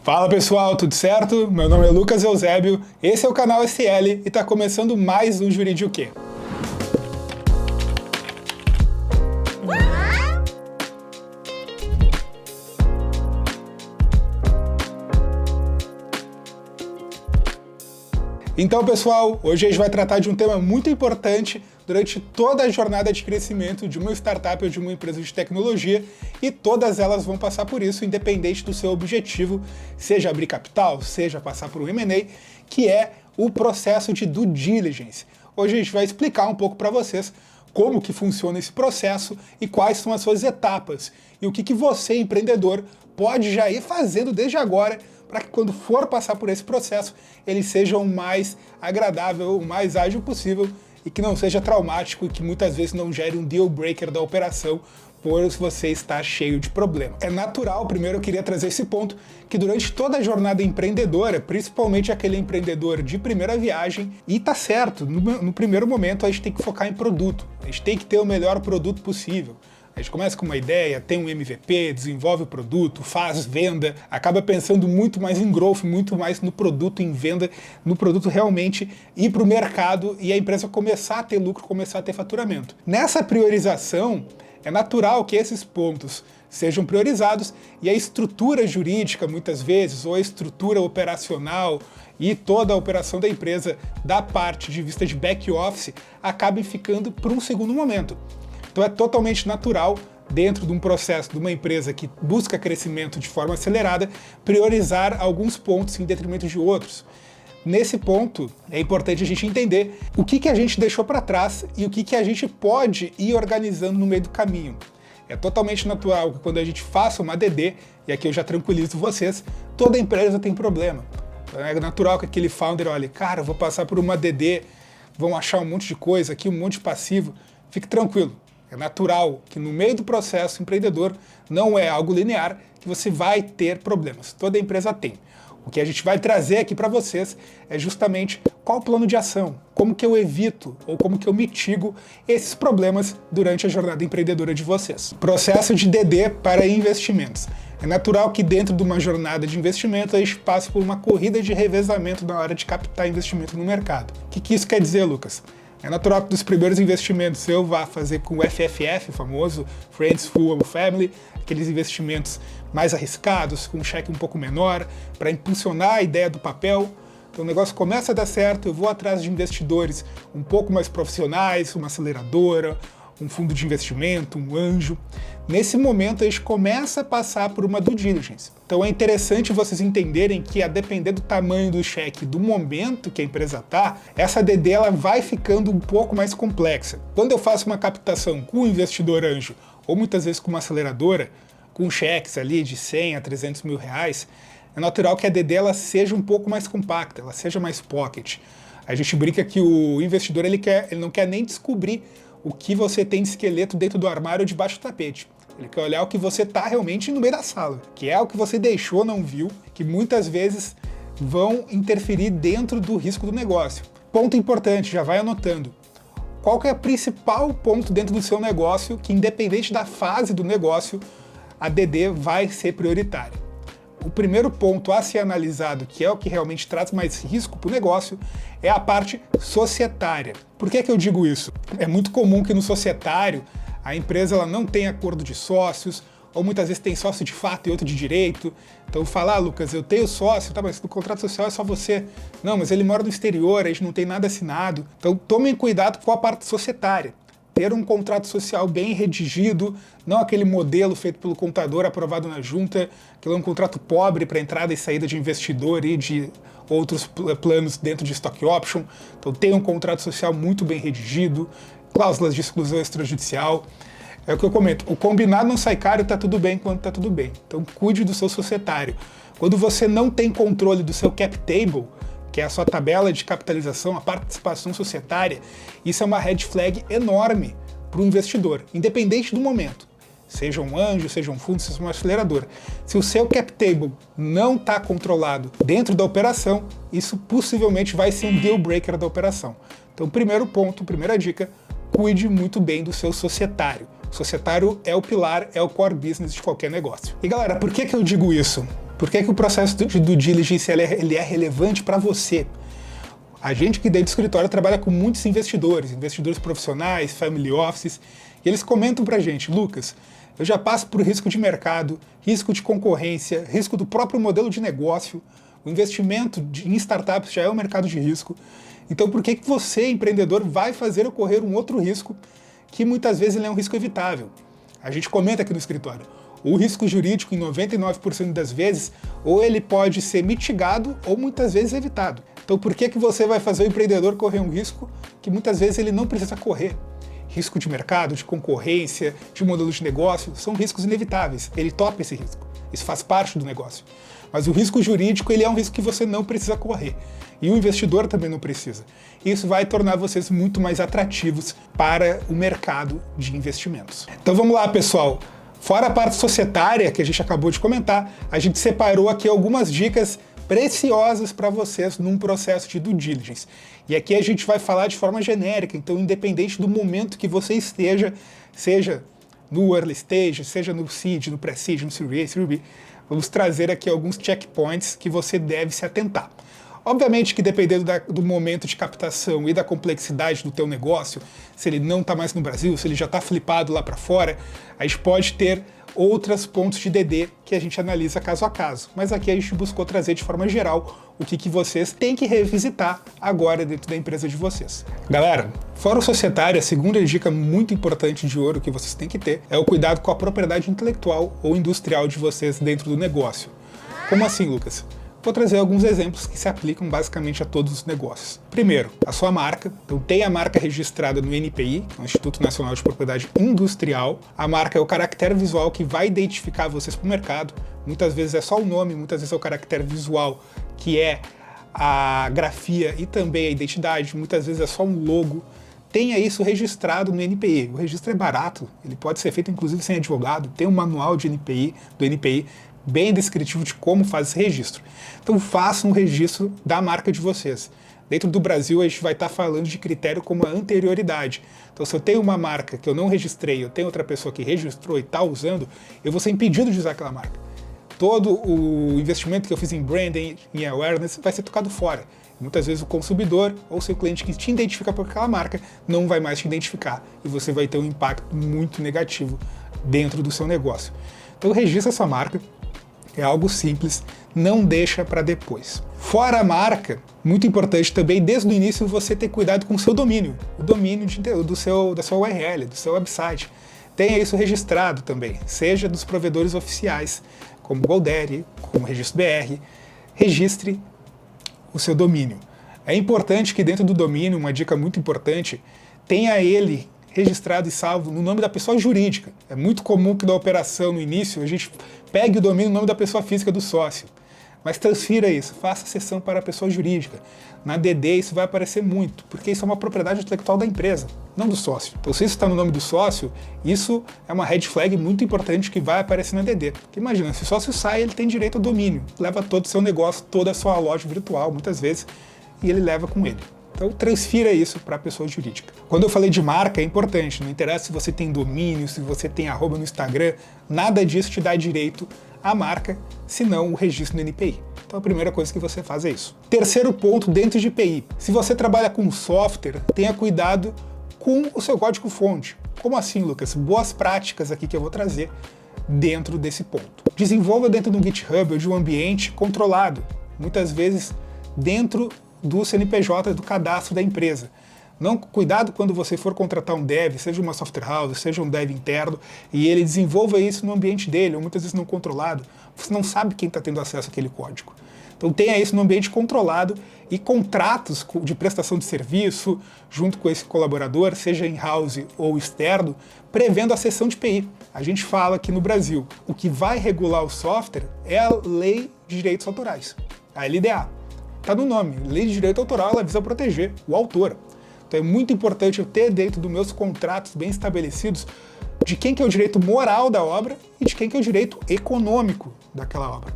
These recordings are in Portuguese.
Fala pessoal, tudo certo? Meu nome é Lucas Eusébio, esse é o canal SL e está começando mais um Juridiquê. Então pessoal, hoje a gente vai tratar de um tema muito importante durante toda a jornada de crescimento de uma startup ou de uma empresa de tecnologia, e todas elas vão passar por isso, independente do seu objetivo, seja abrir capital, seja passar por um M&A, que é o processo de due diligence. Hoje a gente vai explicar um pouco para vocês como que funciona esse processo e quais são as suas etapas, e o que você, empreendedor, pode já ir fazendo desde agora para que quando for passar por esse processo, ele seja o mais agradável, o mais ágil possível e que não seja traumático e que muitas vezes não gere um deal breaker da operação, pois você está cheio de problemas. É natural, primeiro eu queria trazer esse ponto, que durante toda a jornada empreendedora, principalmente aquele empreendedor de primeira viagem, e tá certo, no primeiro momento a gente tem que focar em produto, a gente tem que ter o melhor produto possível. A gente começa com uma ideia, tem um MVP, desenvolve o produto, faz venda, acaba pensando muito mais em growth, muito mais no produto, em venda, no produto realmente ir para o mercado e a empresa começar a ter lucro, começar a ter faturamento. Nessa priorização, é natural que esses pontos sejam priorizados e a estrutura jurídica, muitas vezes, ou a estrutura operacional e toda a operação da empresa da parte de vista de back office acabem ficando para um segundo momento. Então é totalmente natural, dentro de um processo de uma empresa que busca crescimento de forma acelerada, priorizar alguns pontos em detrimento de outros. Nesse ponto, é importante a gente entender o que a gente deixou para trás e o que a gente pode ir organizando no meio do caminho. É totalmente natural que quando a gente faça uma DD, e aqui eu já tranquilizo vocês, toda empresa tem problema. É natural que aquele founder olhe, cara, eu vou passar por uma DD, vão achar um monte de coisa aqui, um monte de passivo. Fique tranquilo. É natural que no meio do processo empreendedor não é algo linear, que você vai ter problemas. Toda empresa tem. O que a gente vai trazer aqui para vocês é justamente qual o plano de ação, como que eu evito ou como que eu mitigo esses problemas durante a jornada empreendedora de vocês. Processo de DD para investimentos. É natural que dentro de uma jornada de investimento a gente passe por uma corrida de revezamento na hora de captar investimento no mercado. O que isso quer dizer, Lucas? É natural que dos primeiros investimentos eu vá fazer com o FFF, o famoso Friends, Full Family, aqueles investimentos mais arriscados, com um cheque um pouco menor, para impulsionar a ideia do papel. Então o negócio começa a dar certo, eu vou atrás de investidores um pouco mais profissionais, uma aceleradora, um fundo de investimento, um anjo. Nesse momento a gente começa a passar por uma due diligence. Então é interessante vocês entenderem que a depender do tamanho do cheque, do momento que a empresa está, essa DD ela vai ficando um pouco mais complexa. Quando eu faço uma captação com um investidor anjo, ou muitas vezes com uma aceleradora, com cheques ali de 100 a 300 mil reais, é natural que a DD ela seja um pouco mais compacta, ela seja mais pocket. A gente brinca que o investidor ele não quer nem descobrir o que você tem de esqueleto dentro do armário ou debaixo do tapete. Ele quer olhar o que você está realmente no meio da sala, que é o que você deixou, não viu, que muitas vezes vão interferir dentro do risco do negócio. Ponto importante, já vai anotando. Qual que é o principal ponto dentro do seu negócio que, independente da fase do negócio, a DD vai ser prioritária? O primeiro ponto a ser analisado, que é o que realmente traz mais risco para o negócio, é a parte societária. Por que eu digo isso? É muito comum que no societário a empresa ela não tenha acordo de sócios, ou muitas vezes tem sócio de fato e outro de direito. Então fala, Lucas, eu tenho sócio, tá, mas no contrato social é só você. Não, mas ele mora no exterior, a gente não tem nada assinado. Então tomem cuidado com a parte societária. Ter um contrato social bem redigido, não aquele modelo feito pelo contador aprovado na junta, que é um contrato pobre para entrada e saída de investidor e de outros planos dentro de stock option. Então tenha um contrato social muito bem redigido, cláusulas de exclusão extrajudicial. É o que eu comento, o combinado não sai caro, tá tudo bem quando tá tudo bem. Então cuide do seu societário. Quando você não tem controle do seu cap table, que é a sua tabela de capitalização, a participação societária, isso é uma red flag enorme para o investidor, independente do momento. Seja um anjo, seja um fundo, seja uma aceleradora. Se o seu cap table não está controlado dentro da operação, isso possivelmente vai ser um deal breaker da operação. Então, primeiro ponto, primeira dica, cuide muito bem do seu societário. O societário é o pilar, é o core business de qualquer negócio. E galera, por que eu digo isso? Por que o processo de due diligence ele é relevante para você? A gente que dentro do escritório trabalha com muitos investidores profissionais, family offices, e eles comentam pra gente: Lucas, eu já passo por risco de mercado, risco de concorrência, risco do próprio modelo de negócio, o investimento em startups já é um mercado de risco, então por que você, empreendedor, vai fazer ocorrer um outro risco que muitas vezes ele é um risco evitável? A gente comenta aqui no escritório, o risco jurídico, em 99% das vezes, ou ele pode ser mitigado ou muitas vezes evitado. Então por que você vai fazer o empreendedor correr um risco que muitas vezes ele não precisa correr? Risco de mercado, de concorrência, de modelo de negócio, são riscos inevitáveis. Ele topa esse risco. Isso faz parte do negócio. Mas o risco jurídico ele é um risco que você não precisa correr. E o investidor também não precisa. Isso vai tornar vocês muito mais atrativos para o mercado de investimentos. Então vamos lá, pessoal. Fora a parte societária que a gente acabou de comentar, a gente separou aqui algumas dicas preciosas para vocês num processo de due diligence. E aqui a gente vai falar de forma genérica, então independente do momento que você esteja, seja no early stage, seja no seed, no pre-seed, no Series A, Series B, vamos trazer aqui alguns checkpoints que você deve se atentar. Obviamente que dependendo do momento de captação e da complexidade do teu negócio, se ele não está mais no Brasil, se ele já está flipado lá para fora, a gente pode ter outros pontos de DD que a gente analisa caso a caso. Mas aqui a gente buscou trazer de forma geral o que vocês têm que revisitar agora dentro da empresa de vocês. Galera, fora o societário, a segunda dica muito importante de ouro que vocês têm que ter é o cuidado com a propriedade intelectual ou industrial de vocês dentro do negócio. Como assim, Lucas? Vou trazer alguns exemplos que se aplicam basicamente a todos os negócios. Primeiro, a sua marca. Então tem a marca registrada no INPI, no Instituto Nacional de Propriedade Industrial. A marca é o caractere visual que vai identificar vocês para o mercado. Muitas vezes é só o nome, muitas vezes é o caractere visual, que é a grafia e também a identidade. Muitas vezes é só um logo. Tenha isso registrado no INPI. O registro é barato, ele pode ser feito inclusive sem advogado. Tem um manual de INPI, do INPI, bem descritivo de como faz esse registro. Então façam um registro da marca de vocês. Dentro do Brasil a gente vai estar falando de critério como a anterioridade. Então se eu tenho uma marca que eu não registrei, eu tenho outra pessoa que registrou e está usando, eu vou ser impedido de usar aquela marca. Todo o investimento que eu fiz em branding, em awareness, vai ser tocado fora. Muitas vezes o consumidor ou seu cliente que te identifica por aquela marca não vai mais te identificar e você vai ter um impacto muito negativo dentro do seu negócio. Então registra essa marca. É algo simples, não deixa para depois. Fora a marca, muito importante também, desde o início, você ter cuidado com o seu domínio. O domínio da sua URL, do seu website. Tenha isso registrado também, seja dos provedores oficiais, como GoDaddy, como Registro BR. Registre o seu domínio. É importante que dentro do domínio, uma dica muito importante, tenha ele registrado e salvo no nome da pessoa jurídica. É muito comum que na operação, no início, a gente pegue o domínio no nome da pessoa física do sócio. Mas transfira isso, faça a cessão para a pessoa jurídica. Na DD isso vai aparecer muito, porque isso é uma propriedade intelectual da empresa, não do sócio. Então se isso está no nome do sócio, isso é uma red flag muito importante que vai aparecer na DD. Porque imagina, se o sócio sai, ele tem direito ao domínio, leva todo o seu negócio, toda a sua loja virtual, muitas vezes, e ele leva com ele. Então transfira isso para a pessoa jurídica. Quando eu falei de marca, é importante, não interessa se você tem domínio, se você tem arroba no Instagram, nada disso te dá direito à marca, senão o registro no INPI. Então a primeira coisa que você faz é isso. Terceiro ponto dentro de IPI. Se você trabalha com software, tenha cuidado com o seu código-fonte. Como assim, Lucas? Boas práticas aqui que eu vou trazer dentro desse ponto. Desenvolva dentro de um GitHub ou de um ambiente controlado, muitas vezes dentro do CNPJ, do cadastro da empresa. Não, cuidado quando você for contratar um dev, seja uma software house, seja um dev interno, e ele desenvolva isso no ambiente dele, ou muitas vezes não controlado. Você não sabe quem está tendo acesso àquele código. Então tenha isso no ambiente controlado e contratos de prestação de serviço junto com esse colaborador, seja in-house ou externo, prevendo a cessão de API. A gente fala aqui no Brasil, o que vai regular o software é a Lei de Direitos Autorais, a LDA. Está no nome, Lei de Direito Autoral, ela visa proteger o autor. Então é muito importante eu ter dentro dos meus contratos bem estabelecidos de quem que é o direito moral da obra e de quem que é o direito econômico daquela obra.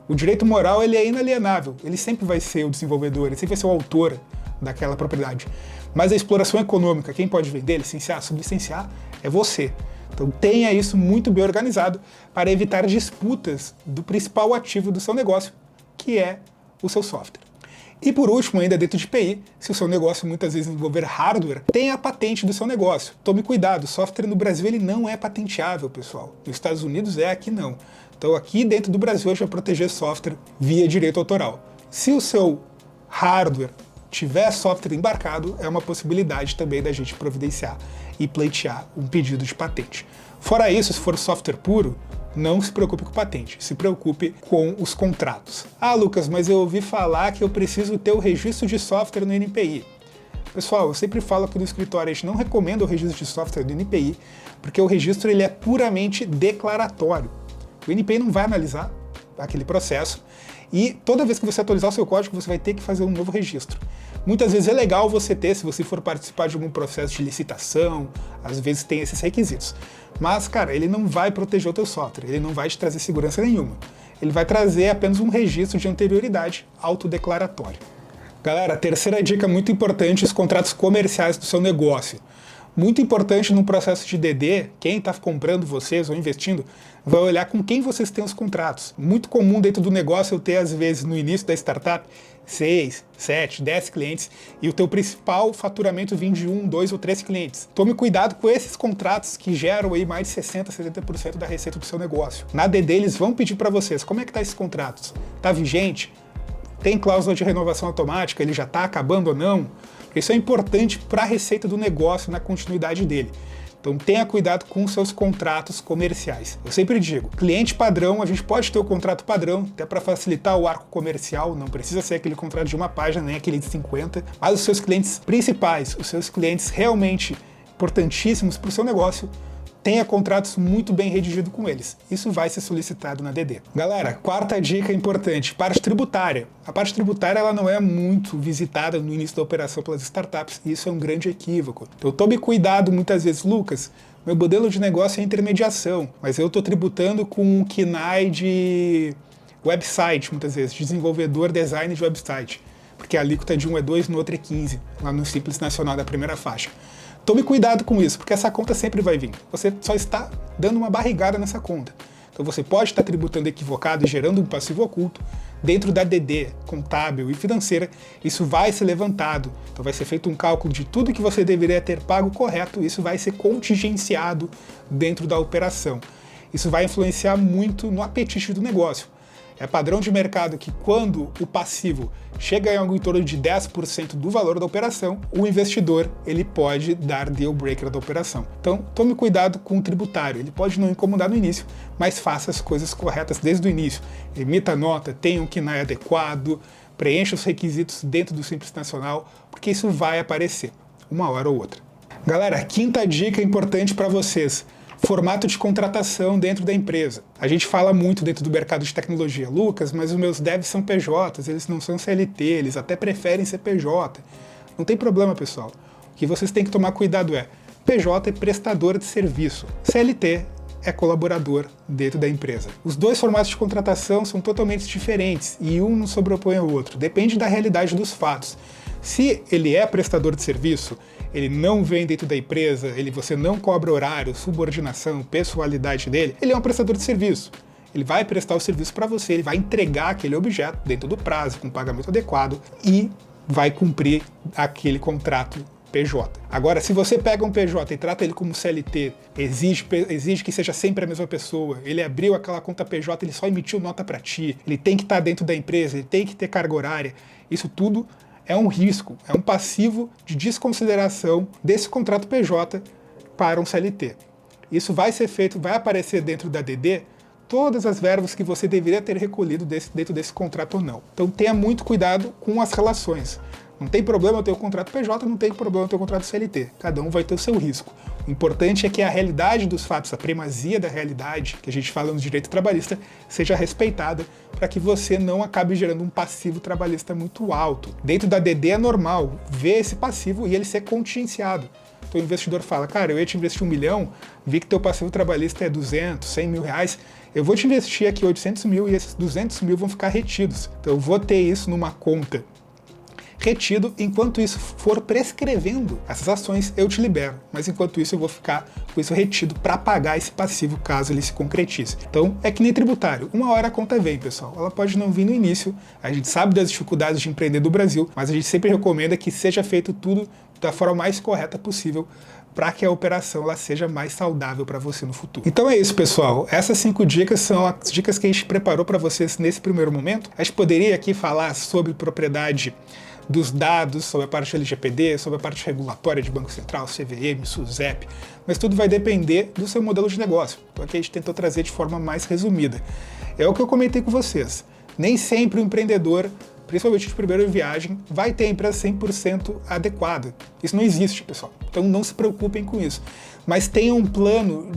O direito moral ele é inalienável, ele sempre vai ser o desenvolvedor, ele sempre vai ser o autor daquela propriedade. Mas a exploração econômica, quem pode vender, licenciar, sublicenciar, é você. Então tenha isso muito bem organizado para evitar disputas do principal ativo do seu negócio, que é o seu software. E por último, ainda dentro de TI, se o seu negócio muitas vezes envolver hardware, tenha a patente do seu negócio. Tome cuidado, software no Brasil ele não é patenteável, pessoal. Nos Estados Unidos aqui não. Então aqui dentro do Brasil a gente vai proteger software via direito autoral. Se o seu hardware tiver software embarcado, é uma possibilidade também da gente providenciar e pleitear um pedido de patente. Fora isso, se for software puro, não se preocupe com patente, se preocupe com os contratos. Ah, Lucas, mas eu ouvi falar que eu preciso ter o registro de software no NPI. Pessoal, eu sempre falo aqui no escritório, a gente não recomenda o registro de software do NPI, porque o registro ele é puramente declaratório. O NPI não vai analisar aquele processo e toda vez que você atualizar o seu código, você vai ter que fazer um novo registro. Muitas vezes é legal você ter, se você for participar de algum processo de licitação, às vezes tem esses requisitos. Mas, cara, ele não vai proteger o teu software, ele não vai te trazer segurança nenhuma. Ele vai trazer apenas um registro de anterioridade autodeclaratório. Galera, terceira dica muito importante, os contratos comerciais do seu negócio. Muito importante no processo de DD, quem está comprando vocês ou investindo, vai olhar com quem vocês têm os contratos. Muito comum dentro do negócio eu ter, às vezes, no início da startup, 6, 7, 10 clientes e o teu principal faturamento vem de 1, 2 ou 3 clientes. Tome cuidado com esses contratos que geram aí mais de 60, 70% da receita do seu negócio. Na DD eles vão pedir para vocês, como é que tá esses contratos? Tá vigente? Tem cláusula de renovação automática? Ele já está acabando ou não? Isso é importante para a receita do negócio na continuidade dele. Então tenha cuidado com os seus contratos comerciais. Eu sempre digo, cliente padrão, a gente pode ter o contrato padrão, até para facilitar o arco comercial, não precisa ser aquele contrato de uma página, nem aquele de 50, mas os seus clientes principais, os seus clientes realmente importantíssimos para o seu negócio, tenha contratos muito bem redigidos com eles. Isso vai ser solicitado na DD. Galera, quarta dica importante, parte tributária. A parte tributária ela não é muito visitada no início da operação pelas startups, e isso é um grande equívoco. Então tome cuidado muitas vezes, Lucas, meu modelo de negócio é intermediação, mas eu estou tributando com um KNAI de website, muitas vezes, desenvolvedor design de website, porque a alíquota de um é 2, no outro é 15, lá no Simples Nacional da primeira faixa. Tome cuidado com isso, porque essa conta sempre vai vir. Você só está dando uma barrigada nessa conta. Então você pode estar tributando equivocado e gerando um passivo oculto. Dentro da DD contábil e financeira, isso vai ser levantado. Então vai ser feito um cálculo de tudo que você deveria ter pago correto, e isso vai ser contingenciado dentro da operação. Isso vai influenciar muito no apetite do negócio. É padrão de mercado que quando o passivo chega em algo em torno de 10% do valor da operação, o investidor ele pode dar deal breaker da operação. Então tome cuidado com o tributário, ele pode não incomodar no início, mas faça as coisas corretas desde o início. Emita a nota, tenha um KNAI adequado, preencha os requisitos dentro do Simples Nacional, porque isso vai aparecer, uma hora ou outra. Galera, quinta dica importante para vocês. Formato de contratação dentro da empresa. A gente fala muito dentro do mercado de tecnologia. Lucas, mas os meus devs são PJs, eles não são CLT, eles até preferem ser PJ. Não tem problema, pessoal. O que vocês têm que tomar cuidado é, PJ é prestador de serviço, CLT é colaborador dentro da empresa. Os dois formatos de contratação são totalmente diferentes e um não sobrepõe ao outro. Depende da realidade dos fatos. Se ele é prestador de serviço, ele não vem dentro da empresa, você não cobra horário, subordinação, pessoalidade dele, ele é um prestador de serviço. Ele vai prestar o serviço para você, ele vai entregar aquele objeto dentro do prazo, com pagamento adequado e vai cumprir aquele contrato PJ. Agora, se você pega um PJ e trata ele como CLT, exige que seja sempre a mesma pessoa, ele abriu aquela conta PJ, ele só emitiu nota para ti, ele tem que estar dentro da empresa, ele tem que ter carga horária, isso tudo é um risco, é um passivo de desconsideração desse contrato PJ para um CLT. Isso vai ser feito, vai aparecer dentro da DD todas as verbas que você deveria ter recolhido dentro desse contrato ou não. Então tenha muito cuidado com as relações. Não tem problema eu ter o contrato PJ, não tem problema eu ter o contrato CLT. Cada um vai ter o seu risco. O importante é que a realidade dos fatos, a primazia da realidade, que a gente fala no direito trabalhista, seja respeitada para que você não acabe gerando um passivo trabalhista muito alto. Dentro da DD é normal ver esse passivo e ele ser contingenciado. Então o investidor fala, cara, eu ia te investir 1 milhão, vi que teu passivo trabalhista é 200, 100 mil reais, eu vou te investir aqui 800 mil e esses 200 mil vão ficar retidos. Então eu vou ter isso numa conta retido, enquanto isso for prescrevendo essas ações, eu te libero. Mas enquanto isso eu vou ficar com isso retido para pagar esse passivo caso ele se concretize. Então é que nem tributário, uma hora a conta vem, pessoal. Ela pode não vir no início, a gente sabe das dificuldades de empreender do Brasil, mas a gente sempre recomenda que seja feito tudo da forma mais correta possível para que a operação ela seja mais saudável para você no futuro. Então é isso, pessoal. Essas 5 dicas são as dicas que a gente preparou para vocês nesse primeiro momento. A gente poderia aqui falar sobre propriedade dos dados, sobre a parte LGPD, sobre a parte regulatória de Banco Central, CVM, SUSEP, mas tudo vai depender do seu modelo de negócio. Então aqui a gente tentou trazer de forma mais resumida. É o que eu comentei com vocês. Nem sempre o empreendedor, principalmente de primeira viagem, vai ter a empresa 100% adequada. Isso não existe, pessoal. Então não se preocupem com isso. Mas tenham um plano,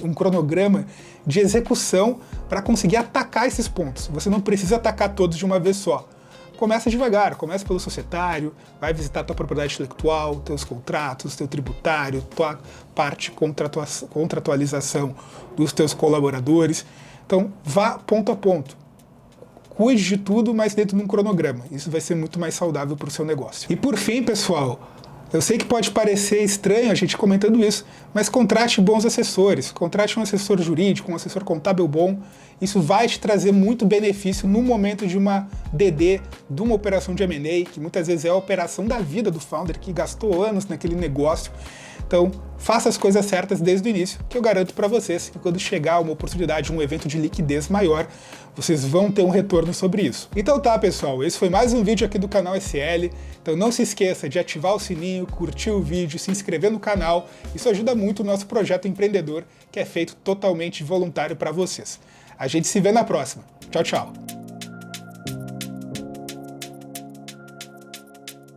um cronograma de execução para conseguir atacar esses pontos. Você não precisa atacar todos de uma vez só. Começa devagar, começa pelo societário, vai visitar tua propriedade intelectual, teus contratos, teu tributário, tua parte contratualização dos teus colaboradores. Então vá ponto a ponto. Cuide de tudo, mas dentro de um cronograma. Isso vai ser muito mais saudável para o seu negócio. E por fim, pessoal, eu sei que pode parecer estranho a gente comentando isso, mas contrate bons assessores. Contrate um assessor jurídico, um assessor contábil bom. Isso vai te trazer muito benefício no momento de uma DD, de uma operação de M&A, que muitas vezes é a operação da vida do founder, que gastou anos naquele negócio. Então, faça as coisas certas desde o início, que eu garanto para vocês que quando chegar uma oportunidade, um evento de liquidez maior, vocês vão ter um retorno sobre isso. Então tá, pessoal, esse foi mais um vídeo aqui do canal SL. Então não se esqueça de ativar o sininho, curtir o vídeo, se inscrever no canal. Isso ajuda muito o nosso projeto empreendedor, que é feito totalmente voluntário para vocês. A gente se vê na próxima. Tchau, tchau!